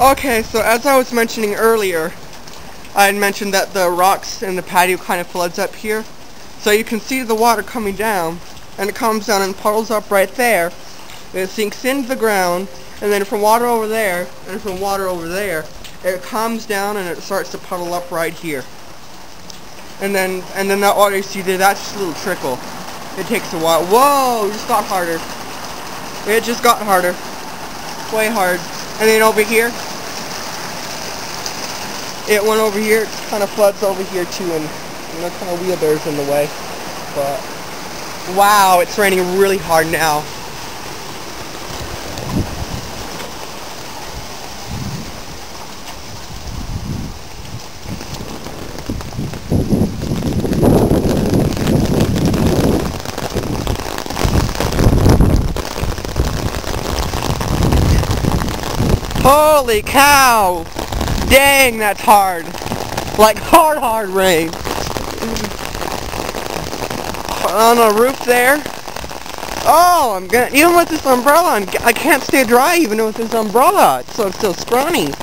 Okay, so as I was mentioning earlier, I had mentioned that the rocks in the patio kind of floods up here. So you can see the water coming down, and it comes down and puddles up right there. And it sinks into the ground, and then from water over there, and from water over there, it comes down and it starts to puddle up right here. And then that water you see there, that's just a little trickle. It takes a while. Whoa, it just got harder. It just got harder. Way hard. And then over here, it went over here, it kind of floods over here too, and kind of wheelbarrows in the way. But wow, it's raining really hard now. Holy cow! Dang, that's hard. Like hard rain. On the roof there. Oh, I'm gonna, even with this umbrella, I can't stay dry even with this umbrella. It's so scrawny.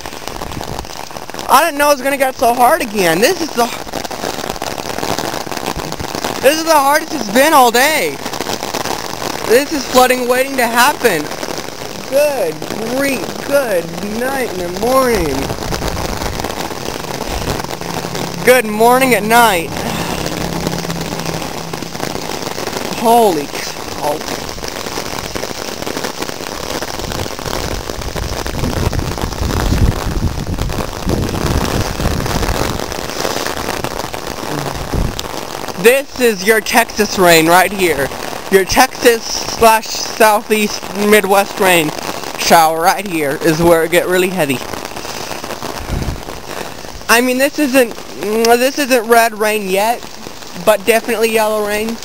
I didn't know it was gonna get so hard again. This is the hardest it's been all day. This is flooding waiting to happen. Good grief, good night in the morning. Good morning at night. Holy cow. This is your Texas rain right here. Your Texas/Southeast Midwest rain shower right here is where it get really heavy. I mean, this isn't red rain yet, but definitely yellow rain.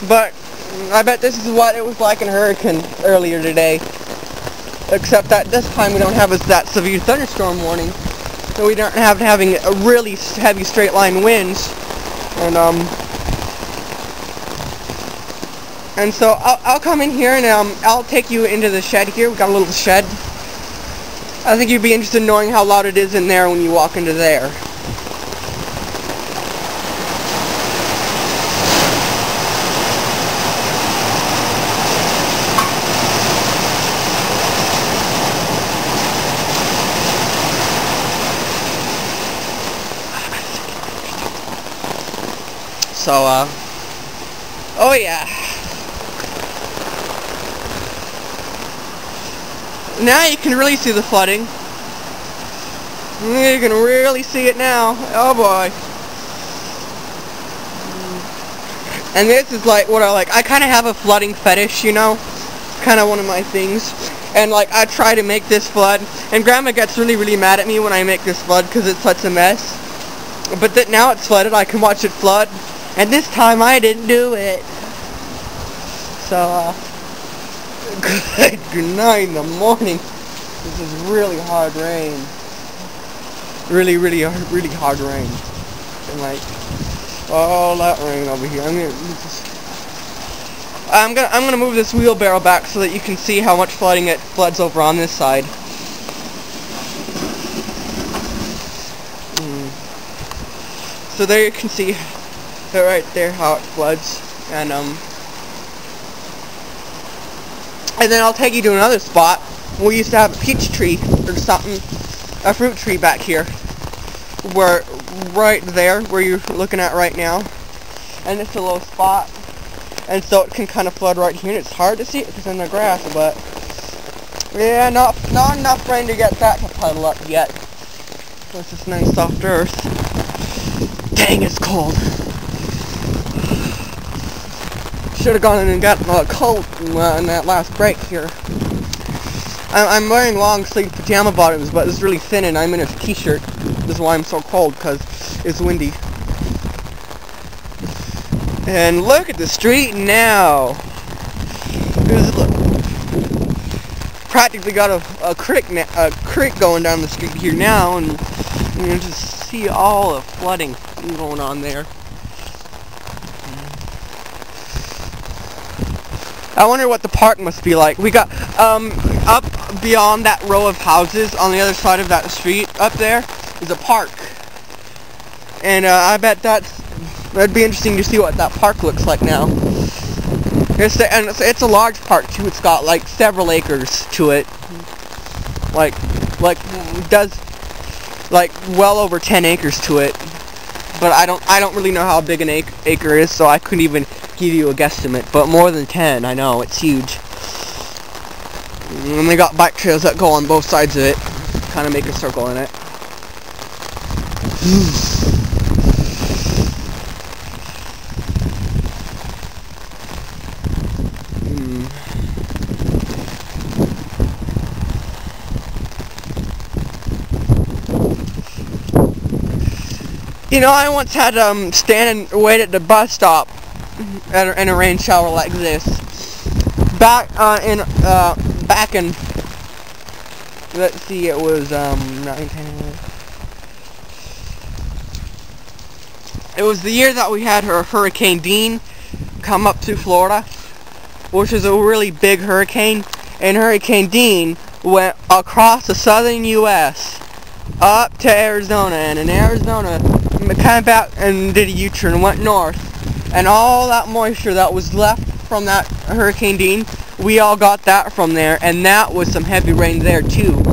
But I bet this is what it was like in Hurricane earlier today. Except that this time we don't have that severe thunderstorm warning, so we don't have having a really heavy straight line winds. And so I'll come in here and I'll take you into the shed here. We've got a little shed. I think you'd be interested in knowing how loud it is in there when you walk into there. So, oh yeah. Now you can really see the flooding. You can really see it now. Oh boy. And this is like what I like. I kind of have a flooding fetish, you know? Kind of one of my things. And like I try to make this flood. And Grandma gets really mad at me when I make this flood because it's such a mess. But that now it's flooded, I can watch it flood. And this time I didn't do it. So, good night in the morning. This is really hard rain. Really hard rain. And like, all that rain over here. I'm gonna move this wheelbarrow back so that you can see how much flooding it floods over on this side. So there you can see right there how it floods, and then I'll take you to another spot. We used to have a peach tree or something, a fruit tree back here, where right there where you're looking at right now, and it's a low spot, and so it can kind of flood right here. And it's hard to see it because it's in the grass, but yeah, not enough rain to get that to puddle up yet. So it's just nice soft earth. Dang, it's cold. Should have gone in and got a coat in that last break here. I'm wearing long sleeve pajama bottoms, but it's really thin and I'm in a t-shirt. This is why I'm so cold, because it's windy. And look at the street now. Practically got a creek going down the street here now, and you can just see all the flooding going on there. I wonder what the park must be like. We got, up beyond that row of houses on the other side of that street up there is a park. And I bet that'd be interesting to see what that park looks like now. It's a large park too. It's got like several acres to it. Like well over 10 acres to it. But I don't really know how big an acre is, so I couldn't even give you a guesstimate. But more than 10, I know, it's huge. And they got bike trails that go on both sides of it, kind of make a circle in it. You know, I once had to stand and wait at the bus stop in a rain shower like this. Back in, let's see, it was 19. It was the year that we had Hurricane Dean come up to Florida, which is a really big hurricane. And Hurricane Dean went across the southern U.S. up to Arizona, and in Arizona came back and did a U-turn and went north, and all that moisture that was left from that Hurricane Dean, we all got that from there, and that was some heavy rain there too.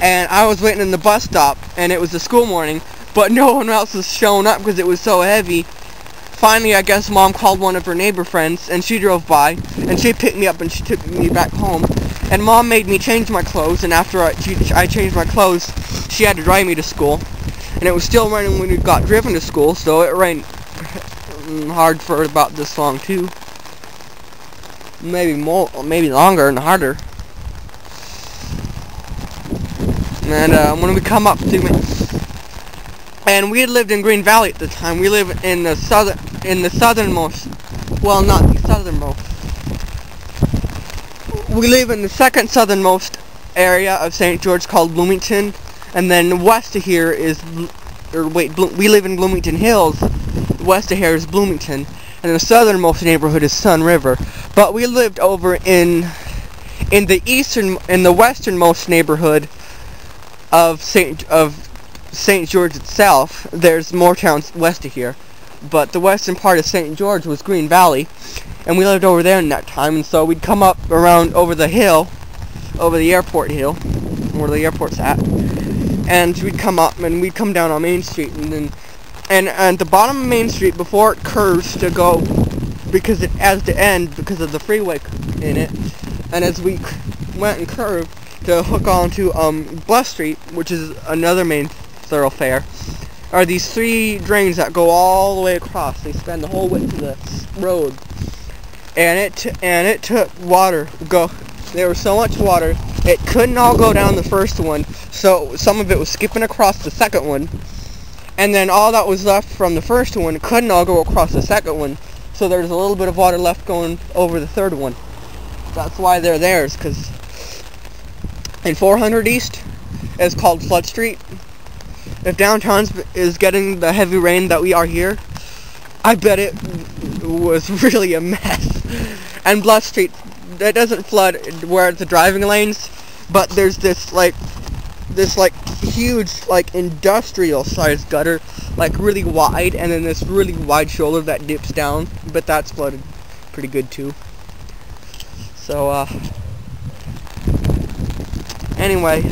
And I was waiting in the bus stop, and it was a school morning, but no one else was showing up because it was so heavy. Finally, I guess Mom called one of her neighbor friends, and she drove by, and she picked me up and she took me back home. And Mom made me change my clothes, and after I changed my clothes, she had to drive me to school. And it was still raining when we got driven to school, so it rained hard for about this long too. Maybe longer and harder. And when we come up to me, and we had lived in Green Valley at the time. We live in the southernmost. Well, not the southernmost. We live in the second southernmost area of St. George called Bloomington. And then west of here is, we live in Bloomington Hills. West of here is Bloomington, and the southernmost neighborhood is Sun River. But we lived over in the westernmost neighborhood of St. George itself. There's more towns west of here, but the western part of St. George was Green Valley, and we lived over there in that time. And so we'd come up around over the hill, over the airport hill, where the airport's at. And we'd come up and we'd come down on Main Street, and at the bottom of Main Street, before it curves to go, because it has to end because of the freeway in it, and as we went and curved to hook onto Bluff Street, which is another main thoroughfare, are these three drains that go all the way across. They span the whole width of the road, and it took water to go. There was so much water, it couldn't all go down the first one, so some of it was skipping across the second one, and then all that was left from the first one couldn't all go across the second one, so there's a little bit of water left going over the third one. That's why they're theirs, because in 400 East, it's called Flood Street. If downtown is getting the heavy rain that we are here, I bet it was really a mess. And Bluff Street, it doesn't flood where the driving lanes, but there's this huge industrial sized gutter, like really wide, and then this really wide shoulder that dips down, but that's flooded pretty good too. So anyway,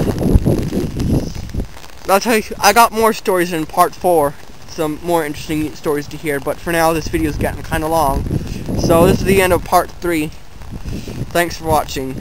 I'll tell you, I got more stories in part 4, some more interesting stories to hear, but for now this video is getting kind of long, so this is the end of part 3. Thanks for watching.